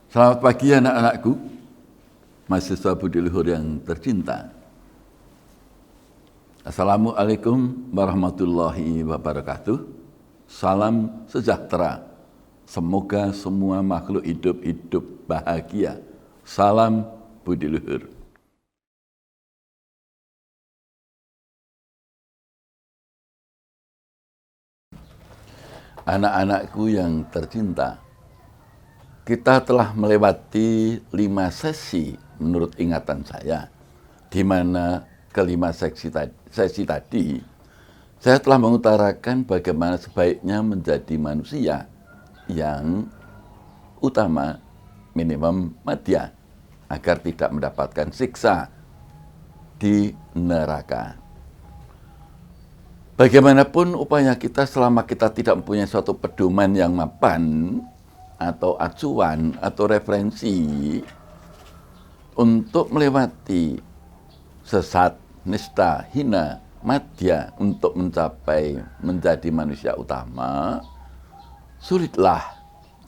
Selamat pagi anak-anakku, mahasiswa Budi Luhur yang tercinta. Assalamualaikum warahmatullahi wabarakatuh. Salam sejahtera. Semoga semua makhluk hidup bahagia. Salam Budi Luhur. Anak-anakku yang tercinta, kita telah melewati 5 sesi menurut ingatan saya, di mana kelima sesi tadi saya telah mengutarakan bagaimana sebaiknya menjadi manusia yang utama, minimum madya, agar tidak mendapatkan siksa di neraka. Bagaimanapun upaya kita selama kita tidak mempunyai suatu pedoman yang mapan atau acuan atau referensi untuk melewati sesat, nista, hina, madya untuk mencapai menjadi manusia utama, sulitlah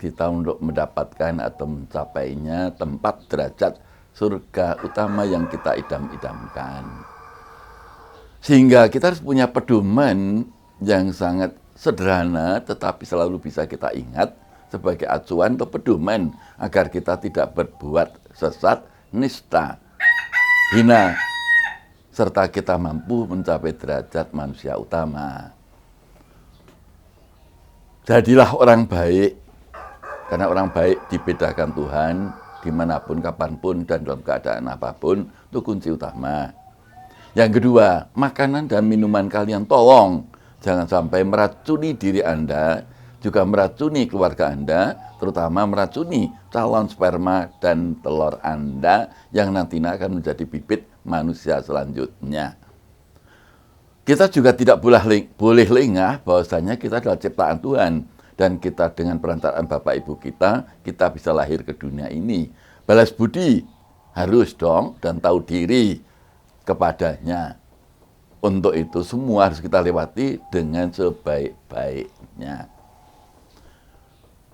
kita untuk mendapatkan atau mencapainya tempat derajat surga utama yang kita idam-idamkan. Sehingga kita harus punya pedoman yang sangat sederhana tetapi selalu bisa kita ingat sebagai acuan atau pedoman agar kita tidak berbuat sesat, nista, hina, serta kita mampu mencapai derajat manusia utama. Jadilah orang baik, karena orang baik dibedakan Tuhan dimanapun, kapanpun, dan dalam keadaan apapun, itu kunci utama. Yang kedua, makanan dan minuman kalian tolong jangan sampai meracuni diri Anda, juga meracuni keluarga Anda, terutama meracuni calon sperma dan telur Anda yang nantinya akan menjadi bibit manusia selanjutnya. Kita juga tidak boleh lengah bahwasanya kita adalah ciptaan Tuhan, dan kita dengan perantaraan Bapak Ibu kita bisa lahir ke dunia ini. Balas budi harus dong, dan tahu diri kepadanya. Untuk itu semua harus kita lewati dengan sebaik-baiknya.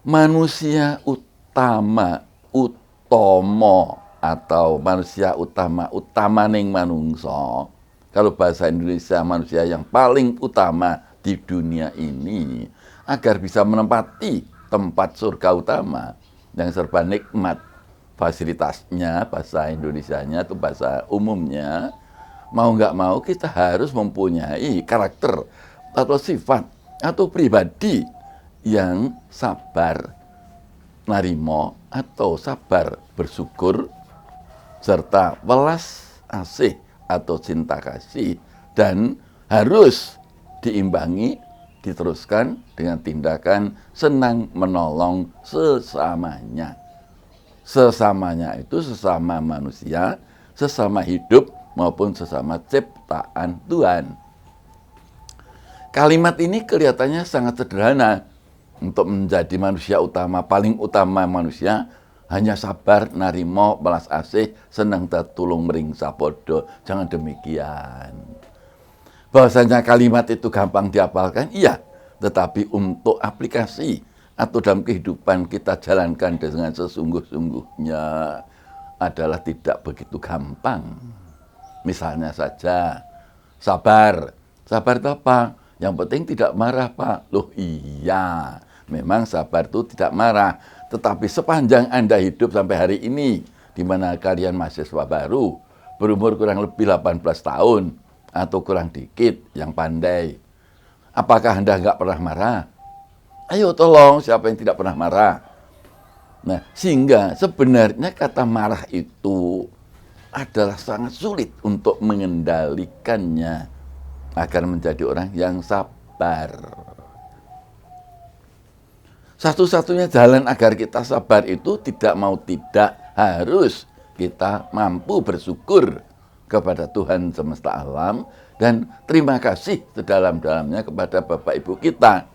Manusia utama, utomo, atau manusia utama ning manungso. Kalau bahasa Indonesia, manusia yang paling utama di dunia ini, agar bisa menempati tempat surga utama yang serba nikmat, fasilitasnya, bahasa Indonesianya atau bahasa umumnya, mau nggak mau kita harus mempunyai karakter atau sifat atau pribadi yang sabar, narimo atau sabar bersyukur, serta welas asih atau cinta kasih, dan harus diimbangi, diteruskan dengan tindakan senang menolong sesamanya. Sesamanya itu sesama manusia, sesama hidup, maupun sesama ciptaan Tuhan. Kalimat ini kelihatannya sangat sederhana. Untuk menjadi manusia utama, paling utama manusia, hanya sabar, narimo, belas asih, senang tetulung mering sapodo. Jangan demikian. Bahwasanya kalimat itu gampang dihafalkan, iya. Tetapi untuk aplikasi atau dalam kehidupan kita jalankan dengan sesungguh-sungguhnya adalah tidak begitu gampang. Misalnya saja, sabar. Sabar itu apa? Yang penting tidak marah, Pak. Loh iya, memang sabar itu tidak marah. Tetapi sepanjang Anda hidup sampai hari ini, di mana kalian mahasiswa baru, berumur kurang lebih 18 tahun, atau kurang dikit yang pandai, apakah Anda nggak pernah marah? Ayo tolong, siapa yang tidak pernah marah? Nah, sehingga sebenarnya kata marah itu adalah sangat sulit untuk mengendalikannya agar menjadi orang yang sabar. Satu-satunya jalan agar kita sabar itu tidak mau tidak harus kita mampu bersyukur kepada Tuhan semesta alam dan terima kasih sedalam-dalamnya kepada Bapak Ibu kita.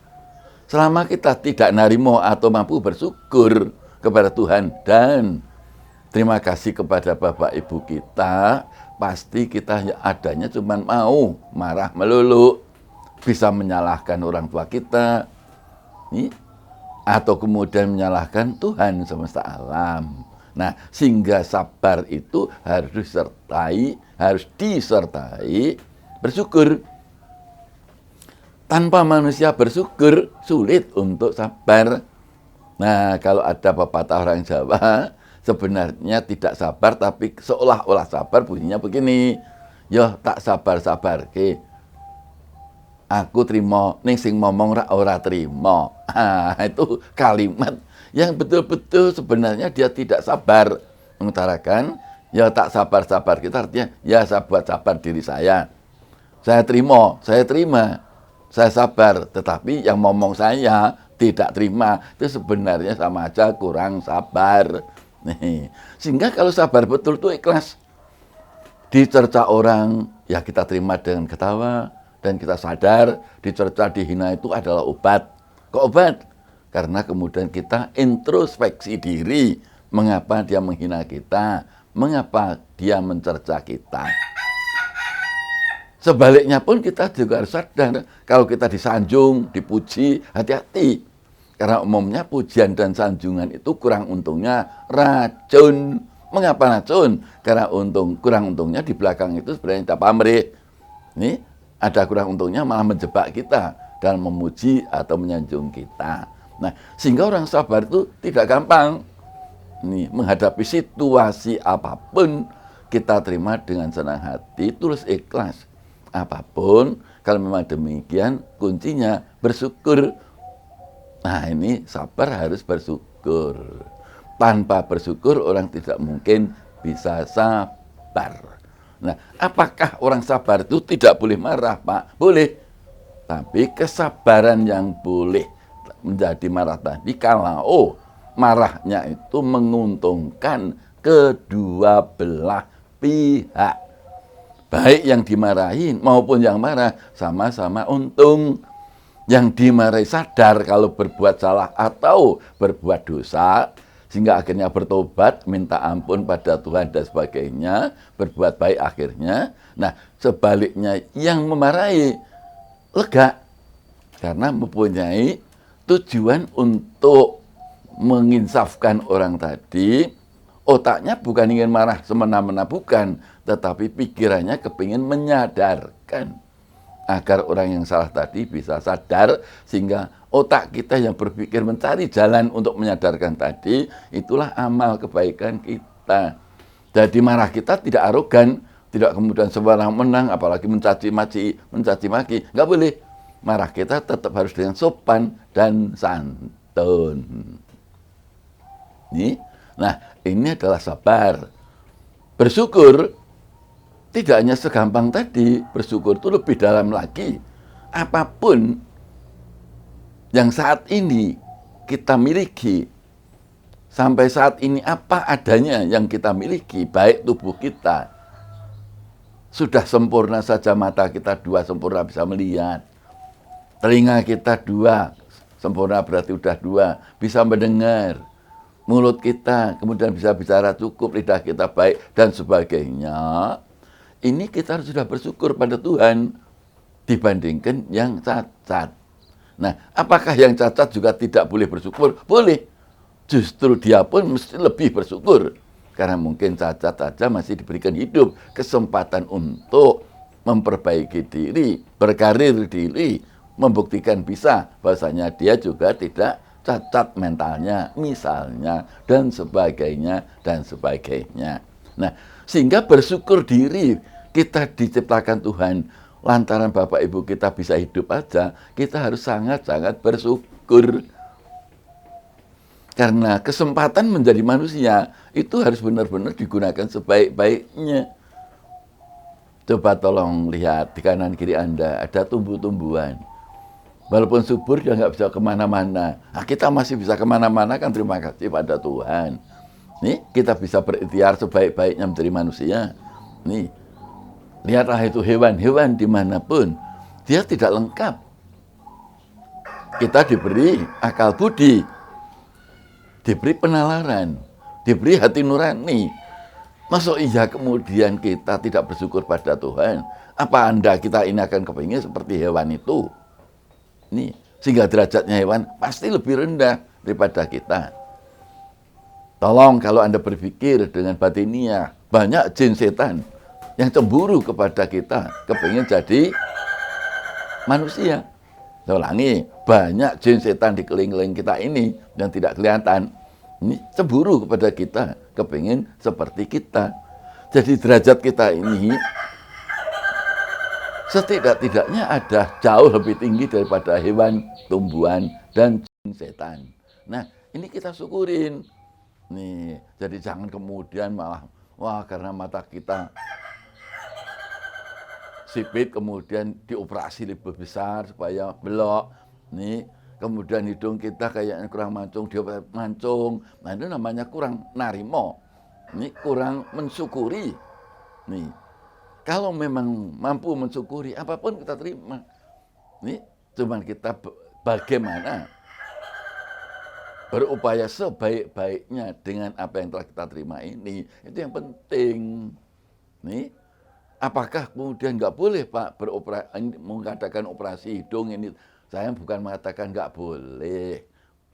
Selama kita tidak narimo atau mampu bersyukur kepada Tuhan dan terima kasih kepada Bapak Ibu kita, pasti kita adanya cuma mau marah melulu, bisa menyalahkan orang tua kita, atau kemudian menyalahkan Tuhan semesta alam. Nah, sehingga sabar itu harus disertai bersyukur. Tanpa manusia bersyukur, sulit untuk sabar. Nah, kalau ada pepatah orang Jawa, sebenarnya tidak sabar, tapi seolah-olah sabar, bunyinya begini. Yo, tak sabar-sabar, ke. Aku terima, ning sing ngomong ora terima. Nah, itu kalimat yang betul-betul sebenarnya dia tidak sabar. Mengutarakan, ya tak sabar-sabar, kita artinya, ya saya buat sabar diri saya. Saya terima, saya sabar, tetapi yang ngomong saya tidak terima, itu sebenarnya sama aja kurang sabar. Nih, sehingga kalau sabar betul itu ikhlas. Dicerca orang, ya kita terima dengan ketawa, dan kita sadar dicerca, dihina itu adalah obat. Kok obat? Karena kemudian kita introspeksi diri, mengapa dia menghina kita, mengapa dia mencerca kita. Sebaliknya pun kita juga harus sadar, kalau kita disanjung, dipuji, hati-hati. Karena umumnya pujian dan sanjungan itu kurang untungnya racun. Mengapa racun? Karena kurang untungnya di belakang itu sebenarnya kita pamrih. Ini ada kurang untungnya malah menjebak kita dalam memuji atau menyanjung kita. Nah, sehingga orang sabar itu tidak gampang. Nih, menghadapi situasi apapun kita terima dengan senang hati, tulus ikhlas. Apapun, kalau memang demikian, kuncinya bersyukur. Nah, ini sabar harus bersyukur. Tanpa bersyukur, orang tidak mungkin bisa sabar. Nah, apakah orang sabar itu tidak boleh marah, Pak? Boleh. Tapi kesabaran yang boleh menjadi marah tadi, kalau marahnya itu menguntungkan kedua belah pihak. Baik yang dimarahin maupun yang marah sama-sama untung. Yang dimarahi sadar kalau berbuat salah atau berbuat dosa, sehingga akhirnya bertobat, minta ampun pada Tuhan dan sebagainya, berbuat baik akhirnya. Nah, sebaliknya yang memarahi lega, karena mempunyai tujuan untuk menginsafkan orang tadi. Otaknya bukan ingin marah semena-mena, bukan, tetapi pikirannya kepingin menyadarkan agar orang yang salah tadi bisa sadar, sehingga otak kita yang berpikir mencari jalan untuk menyadarkan tadi, itulah amal kebaikan kita. Jadi marah kita tidak arogan, tidak kemudian sembarang menang, apalagi mencaci maki, nggak boleh. Marah kita tetap harus dengan sopan dan santun. Nah, ini adalah sabar. Bersyukur tidak hanya segampang tadi, bersyukur itu lebih dalam lagi. Apapun yang saat ini kita miliki, sampai saat ini apa adanya yang kita miliki, baik tubuh kita, sudah sempurna saja mata kita dua sempurna bisa melihat, telinga kita dua sempurna berarti udah dua bisa mendengar, mulut kita kemudian bisa bicara cukup, lidah kita baik dan sebagainya. Ini kita harus sudah bersyukur pada Tuhan dibandingkan yang cacat. Nah, apakah yang cacat juga tidak boleh bersyukur? Boleh. Justru dia pun mesti lebih bersyukur. Karena mungkin cacat saja masih diberikan hidup, kesempatan untuk memperbaiki diri, berkarir diri, membuktikan bisa bahwasanya dia juga tidak cacat mentalnya, misalnya, dan sebagainya, dan sebagainya. Nah, sehingga bersyukur diri, kita diciptakan Tuhan, lantaran Bapak Ibu kita bisa hidup aja, kita harus sangat-sangat bersyukur. Karena kesempatan menjadi manusia, itu harus benar-benar digunakan sebaik-baiknya. Coba tolong lihat di kanan kiri Anda, ada tumbuh-tumbuhan. Walaupun subur, dia nggak bisa kemana-mana. Nah, kita masih bisa kemana-mana, kan terima kasih pada Tuhan. Nih, kita bisa berikhtiar sebaik-baiknya menjadi manusia. Nih, lihatlah itu hewan-hewan dimanapun, dia tidak lengkap. Kita diberi akal budi, diberi penalaran, diberi hati nurani. Masuk iya kemudian kita tidak bersyukur pada Tuhan? Apa Anda kita ini akan kepingin seperti hewan itu? Nih, sehingga derajatnya hewan pasti lebih rendah. daripada kita. Tolong kalau Anda berpikir dengan batiniah, banyak jin setan yang cemburu kepada kita, kepingin jadi manusia. Saya ulangi, banyak jin setan di keliling-keliling kita ini yang tidak kelihatan. Ini cemburu kepada kita, kepingin seperti kita. Jadi derajat kita ini setidak-tidaknya ada jauh lebih tinggi daripada hewan, tumbuhan, dan jin setan. Nah, ini kita syukurin. Nih, jadi jangan kemudian malah, wah karena mata kita sipit kemudian dioperasi lebih besar supaya belok. Nih, kemudian hidung kita kayaknya kurang mancung, dioperasi mancung. Nah, itu namanya kurang narimo. Ini kurang mensyukuri. Nih, kalau memang mampu mensyukuri, apapun kita terima. Nih, cuman kita bagaimana berupaya sebaik-baiknya dengan apa yang telah kita terima ini. Itu yang penting. Nih, apakah kemudian nggak boleh Pak mengadakan operasi hidung ini? Saya bukan mengatakan nggak boleh.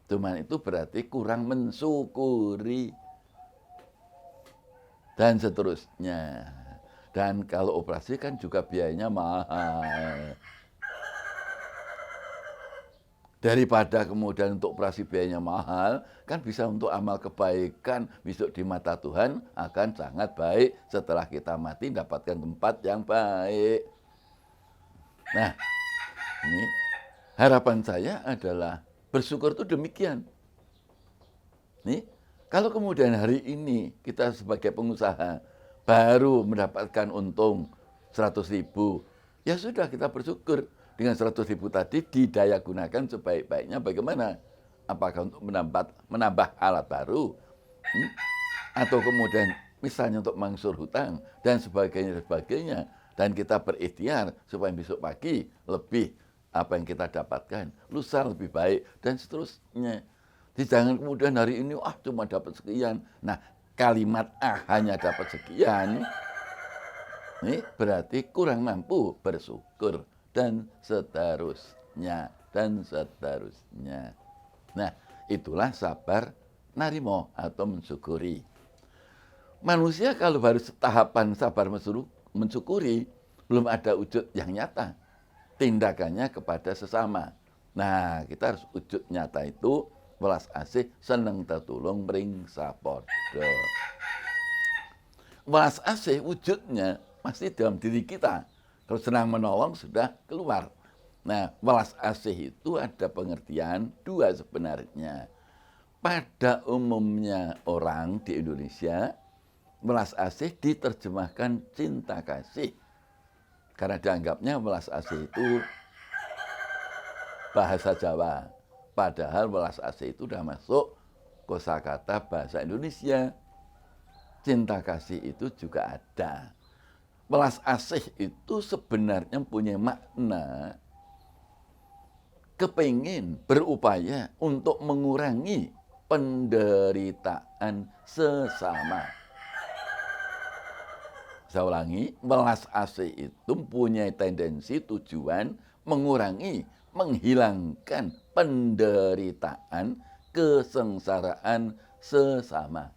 Cuman itu berarti kurang mensyukuri. Dan seterusnya. Dan kalau operasi kan juga biayanya mahal. Daripada kemudian untuk operasi biayanya mahal, kan bisa untuk amal kebaikan besok di mata Tuhan akan sangat baik setelah kita mati dapatkan tempat yang baik. Nah, ini harapan saya adalah bersyukur itu demikian. Nih, kalau kemudian hari ini kita sebagai pengusaha baru mendapatkan untung 100.000, ya sudah kita bersyukur. Dengan 100.000 tadi didaya gunakan sebaik-baiknya bagaimana? Apakah untuk menambah alat baru? Atau kemudian misalnya untuk mangsur hutang dan sebagainya. Dan kita berikhtiar supaya besok pagi lebih apa yang kita dapatkan. Lusa lebih baik dan seterusnya. Jadi jangan kemudian hari ini, cuma dapat sekian. Nah, kalimat hanya dapat sekian, ini berarti kurang mampu bersyukur. Dan seterusnya, dan seterusnya. Nah, itulah sabar narimo atau mensyukuri. Manusia kalau baru tahapan sabar mensyukuri, belum ada wujud yang nyata. Tindakannya kepada sesama. Nah, kita harus wujud nyata itu, welas asih, seneng tetulung, mring sapodo. Welas asih wujudnya masih dalam diri kita. Kalau senang menolong sudah keluar. Nah, welas asih itu ada pengertian dua sebenarnya. Pada umumnya orang di Indonesia, welas asih diterjemahkan cinta kasih. Karena dianggapnya welas asih itu bahasa Jawa. Padahal welas asih itu sudah masuk kosakata bahasa Indonesia. Cinta kasih itu juga ada. Welas asih itu sebenarnya punya makna kepingin berupaya untuk mengurangi penderitaan sesama. Saya ulangi, welas asih itu punya tendensi tujuan mengurangi, menghilangkan penderitaan, kesengsaraan sesama.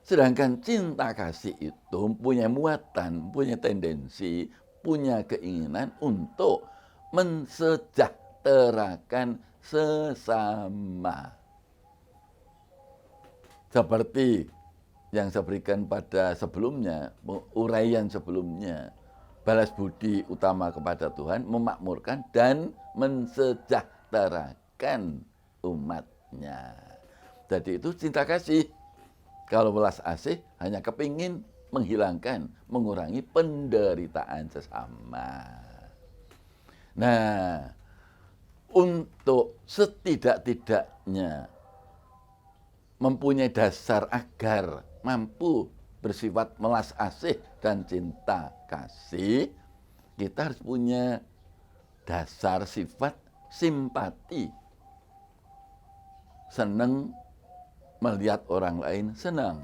Sedangkan cinta kasih itu punya muatan, punya tendensi, punya keinginan untuk mensejahterakan sesama. Seperti yang saya berikan pada sebelumnya, uraian sebelumnya, balas budi utama kepada Tuhan, memakmurkan dan mensejahterakan umatnya. Jadi itu cinta kasih. Kalau welas asih hanya kepingin menghilangkan, mengurangi penderitaan sesama. Nah, untuk setidak-tidaknya mempunyai dasar agar mampu bersifat welas asih dan cinta kasih, kita harus punya dasar sifat simpati. Senang melihat orang lain senang.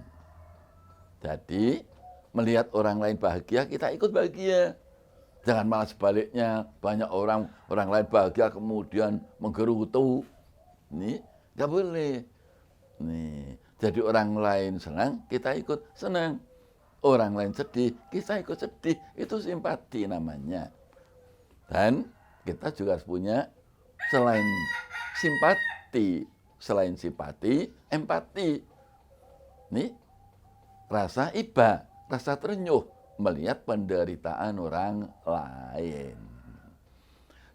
Jadi, melihat orang lain bahagia, kita ikut bahagia. Jangan malah sebaliknya, banyak orang lain bahagia kemudian menggerutu. Ini Nggak boleh. Nih, jadi orang lain senang, kita ikut senang. Orang lain sedih, kita ikut sedih. Itu simpati namanya. Dan kita juga harus punya selain simpati, empati. Nih, rasa iba, rasa terenyuh melihat penderitaan orang lain.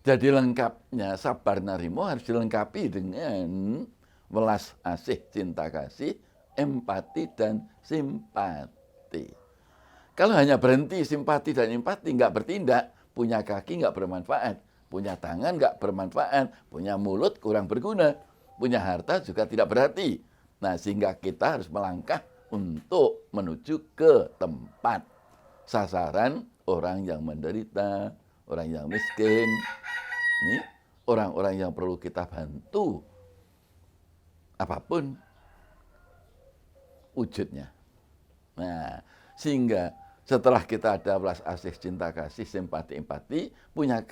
Jadi lengkapnya sabar narimo harus dilengkapi dengan welas asih, cinta kasih, empati, dan simpati. Kalau hanya berhenti simpati dan empati, nggak bertindak, punya kaki nggak bermanfaat, punya tangan nggak bermanfaat, punya mulut kurang berguna, punya harta juga tidak berarti. Nah, sehingga kita harus melangkah untuk menuju ke tempat sasaran orang yang menderita, orang yang miskin, ini orang-orang yang perlu kita bantu apapun wujudnya. Nah, sehingga setelah kita ada belas asih, cinta kasih, simpati, empati, punya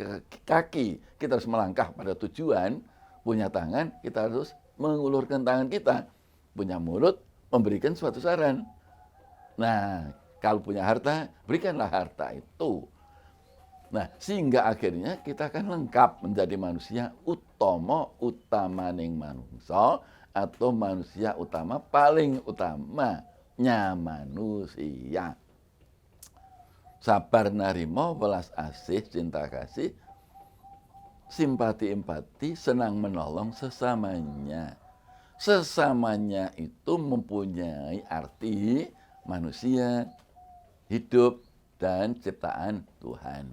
kaki, kita harus melangkah pada tujuan, punya tangan, kita harus mengulurkan tangan kita, punya mulut, memberikan suatu saran. Nah, kalau punya harta, berikanlah harta itu. Nah, sehingga akhirnya kita akan lengkap menjadi manusia utamaning manungsa atau manusia utama paling utamanya manusia. Sabar narimo, welas asih, cinta kasih, simpati empati, senang menolong sesamanya. Sesamanya itu mempunyai arti manusia, hidup, dan ciptaan Tuhan.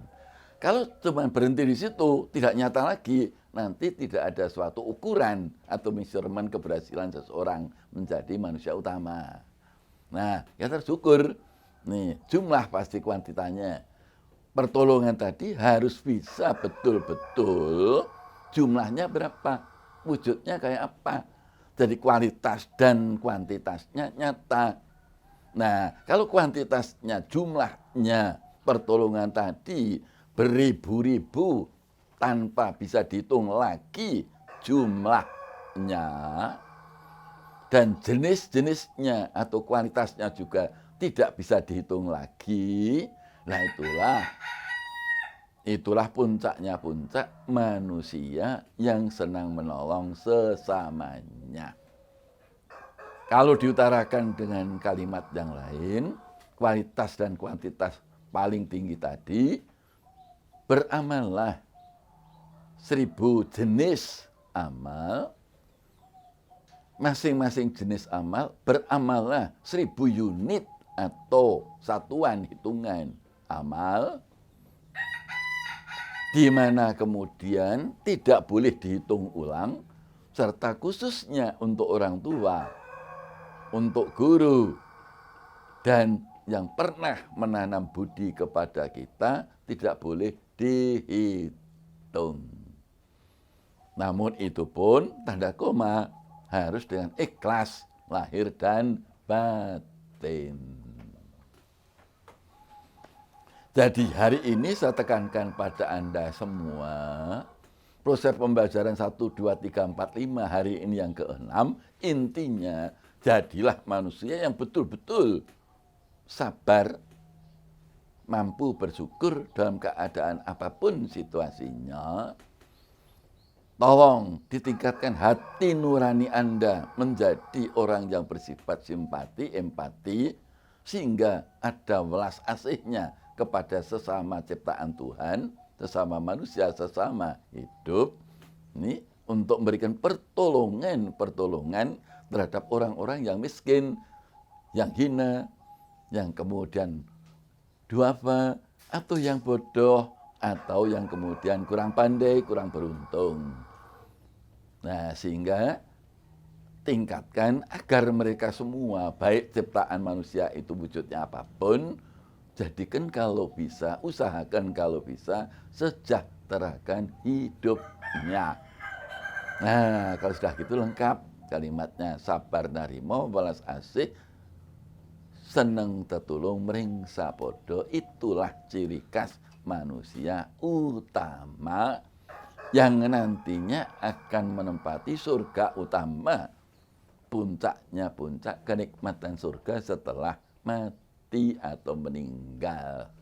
Kalau cuma berhenti di situ, tidak nyata lagi, nanti tidak ada suatu ukuran atau measurement keberhasilan seseorang menjadi manusia utama. Nah, ya tersyukur. Nih, jumlah pasti kuantitanya. Pertolongan tadi harus bisa betul-betul jumlahnya berapa, wujudnya kayak apa. Jadi kualitas dan kuantitasnya nyata. Nah, kalau kuantitasnya, jumlahnya, pertolongan tadi beribu-ribu tanpa bisa dihitung lagi jumlahnya dan jenis-jenisnya atau kualitasnya juga tidak bisa dihitung lagi. Nah, itulah puncaknya puncak manusia yang senang menolong sesamanya. Kalau diutarakan dengan kalimat yang lain, kualitas dan kuantitas paling tinggi tadi, beramallah 1000 jenis amal, masing-masing jenis amal beramallah 1000 unit atau satuan hitungan amal, di mana kemudian tidak boleh dihitung ulang, serta khususnya untuk orang tua, untuk guru, dan yang pernah menanam budi kepada kita tidak boleh dihitung. Namun itu pun tanda koma harus dengan ikhlas lahir dan batin. Jadi hari ini saya tekankan pada Anda semua, proses pembelajaran 1, 2, 3, 4, 5 hari ini yang ke-6, intinya jadilah manusia yang betul-betul sabar, mampu bersyukur dalam keadaan apapun situasinya. Tolong ditingkatkan hati nurani Anda menjadi orang yang bersifat simpati, empati, sehingga ada welas asihnya kepada sesama ciptaan Tuhan, sesama manusia, sesama hidup, ini untuk memberikan pertolongan terhadap orang-orang yang miskin, yang hina, yang kemudian duafa, atau yang bodoh, atau yang kemudian kurang pandai, kurang beruntung. Nah, sehingga tingkatkan agar mereka semua, baik ciptaan manusia itu wujudnya apapun, jadikan kalau bisa, usahakan kalau bisa, sejahterakan hidupnya. Nah, kalau sudah gitu lengkap kalimatnya, sabar narimo, welas asih, seneng tetulung mring sapodo, itulah ciri khas manusia utama yang nantinya akan menempati surga utama. Puncaknya puncak kenikmatan surga setelah mati atau meninggal.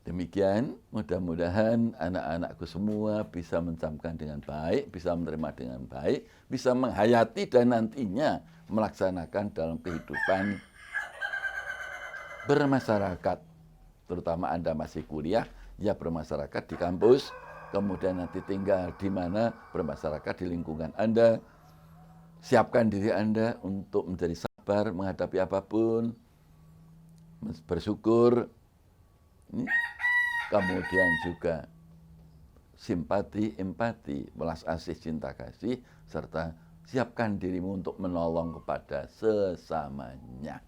Demikian, mudah-mudahan anak-anakku semua bisa mencamkan dengan baik, bisa menerima dengan baik, bisa menghayati dan nantinya melaksanakan dalam kehidupan bermasyarakat. Terutama Anda masih kuliah, ya bermasyarakat di kampus, kemudian nanti tinggal di mana bermasyarakat di lingkungan Anda. Siapkan diri Anda untuk menjadi sabar menghadapi apapun, bersyukur, kemudian juga simpati, empati, belas asih, cinta kasih, serta siapkan dirimu untuk menolong kepada sesamanya.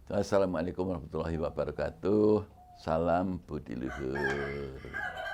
Assalamualaikum warahmatullahi wabarakatuh. Salam budi luhur.